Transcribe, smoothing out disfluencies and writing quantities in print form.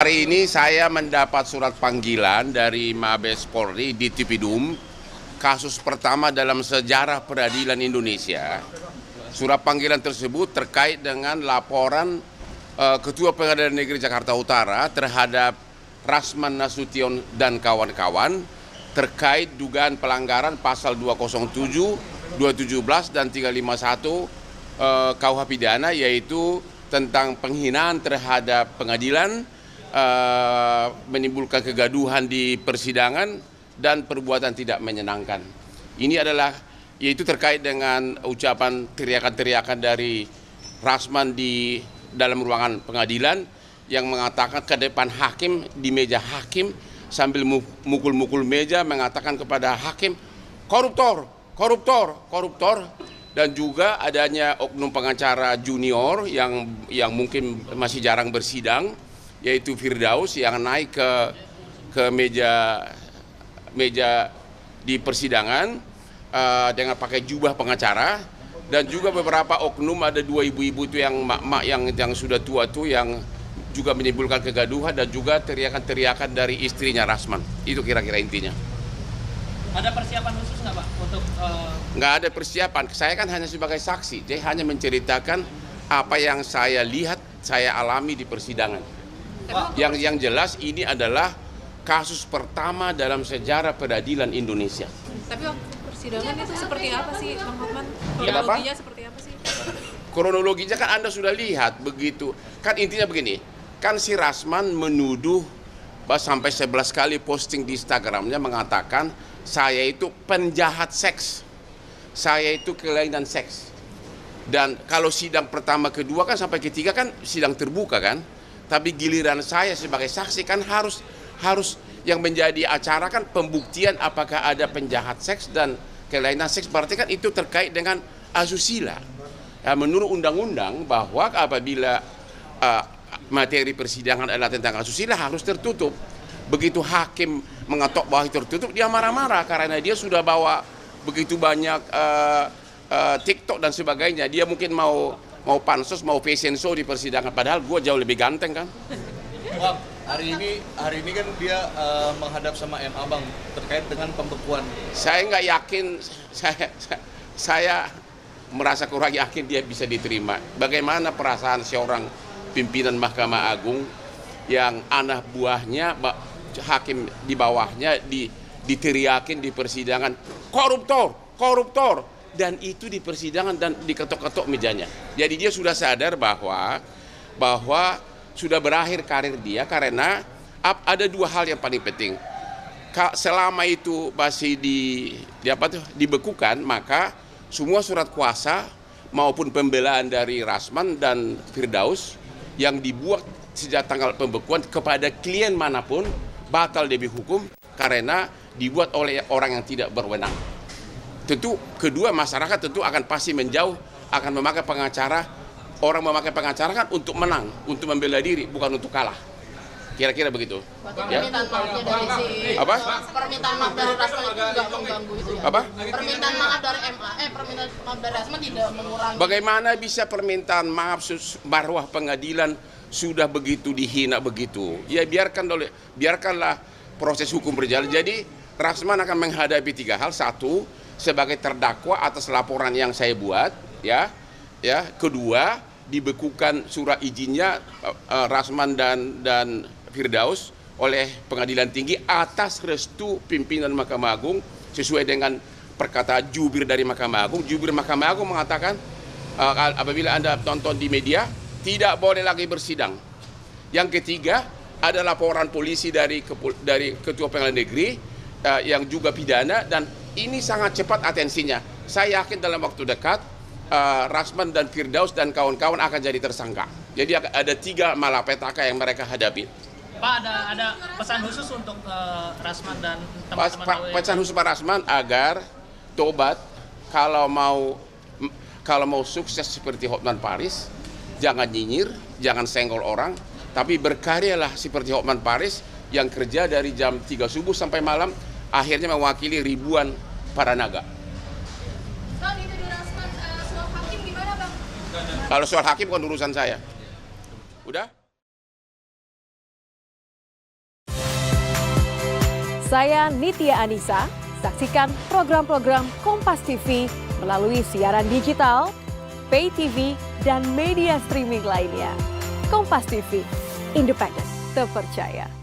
Hari ini saya mendapat surat panggilan dari Mabes Polri di Tipidum, kasus pertama dalam sejarah peradilan Indonesia. Surat panggilan tersebut terkait dengan laporan Ketua Pengadilan Negeri Jakarta Utara terhadap Rasman Nasution dan kawan-kawan terkait dugaan pelanggaran pasal 207, 217 dan 351 KUH pidana, yaitu tentang penghinaan terhadap pengadilan, menimbulkan kegaduhan di persidangan dan perbuatan tidak menyenangkan. Ini adalah yaitu terkait dengan ucapan teriakan-teriakan dari Rasman di dalam ruangan pengadilan yang mengatakan ke depan hakim di meja hakim sambil mukul-mukul meja mengatakan kepada hakim, koruptor, koruptor, koruptor. Dan juga adanya oknum pengacara junior yang mungkin masih jarang bersidang, yaitu Firdaus, yang naik ke meja di persidangan dengan pakai jubah pengacara, dan juga beberapa oknum, ada dua ibu-ibu itu yang mak-mak yang sudah tua tuh yang juga menimbulkan kegaduhan, dan juga teriakan-teriakan dari istrinya Rasman. Itu kira-kira intinya. Ada persiapan khusus nggak Pak untuk? Nggak ada persiapan, saya kan hanya sebagai saksi, saya hanya menceritakan apa yang saya lihat, saya alami di persidangan. Yang jelas ini adalah kasus pertama dalam sejarah peradilan Indonesia. Tapi waktu persidangan itu seperti apa sih, Bang Hotman? Kenapa? Kronologinya seperti apa sih? Kronologinya kan Anda sudah lihat begitu. Kan intinya begini, kan si Rasman menuduh sampai 11 kali posting di Instagramnya mengatakan saya itu penjahat seks, saya itu kelainan seks. Dan kalau sidang pertama, kedua kan sampai ketiga kan sidang terbuka kan. Tapi giliran saya sebagai saksi kan harus yang menjadi acara kan pembuktian apakah ada penjahat seks dan kelainan seks, berarti kan itu terkait dengan asusila. Ya, menurut undang-undang bahwa apabila materi persidangan adalah tentang asusila harus tertutup. Begitu hakim mengetok bahwa itu tertutup, dia marah-marah karena dia sudah bawa begitu banyak TikTok dan sebagainya. Dia mungkin mau pansos, mau fashion show di persidangan, padahal gue jauh lebih ganteng kan. Wah, hari ini kan dia menghadap sama MA Bang terkait dengan pembekuan. Saya nggak yakin, saya merasa kurang yakin dia bisa diterima. Bagaimana perasaan seorang pimpinan Mahkamah Agung yang anak buahnya, hakim di bawahnya diteriakin di persidangan, koruptor, koruptor, dan itu di persidangan dan diketok-ketok mejanya. Jadi dia sudah sadar bahwa sudah berakhir karir dia, karena ada dua hal yang paling penting. Selama itu masih dibekukan, maka semua surat kuasa maupun pembelaan dari Rasman dan Firdaus yang dibuat sejak tanggal pembekuan kepada klien manapun batal demi hukum karena dibuat oleh orang yang tidak berwenang. Tentu kedua, masyarakat tentu akan pasti menjauh, akan memakai pengacara. Orang memakai pengacara kan untuk menang, untuk membela diri, bukan untuk kalah. Kira-kira begitu. Ya? Permintaan maafnya dari Apa? Permintaan maaf dari Rasman itu juga mengganggu itu ya? Apa? Permintaan maaf dari MA, permintaan maaf dari Rasman tidak mengurangi. Bagaimana bisa permintaan maaf marwah pengadilan sudah begitu dihina begitu? Ya biarkanlah proses hukum berjalan. Jadi Rasman akan menghadapi tiga hal. Satu, sebagai terdakwa atas laporan yang saya buat, ya. Kedua, dibekukan surat izinnya Rasman dan Firdaus oleh Pengadilan Tinggi atas restu pimpinan Mahkamah Agung sesuai dengan perkataan jubir dari Mahkamah Agung. Jubir Mahkamah Agung mengatakan apabila Anda tonton di media, tidak boleh lagi bersidang. Yang ketiga, ada laporan polisi dari Ketua Pengadilan Negeri yang juga pidana, dan ini sangat cepat atensinya. Saya yakin dalam waktu dekat Rasman dan Firdaus dan kawan-kawan akan jadi tersangka. Jadi ada tiga malapetaka yang mereka hadapi. Pak, ada pesan khusus untuk Rasman dan teman-teman? Pesan khusus Pak Rasman agar tobat, kalau mau sukses seperti Hotman Paris, jangan nyinyir, jangan senggol orang, tapi berkaryalah seperti Hotman Paris yang kerja dari jam 3 subuh sampai malam, akhirnya mewakili ribuan para naga. Bang, itu di Rasman, soal hakim gimana Bang? Kalau soal hakim bukan urusan saya. Udah? Saya Nitya Anissa, saksikan program-program Kompas TV melalui siaran digital, pay TV, dan media streaming lainnya. Kompas TV, independen, terpercaya.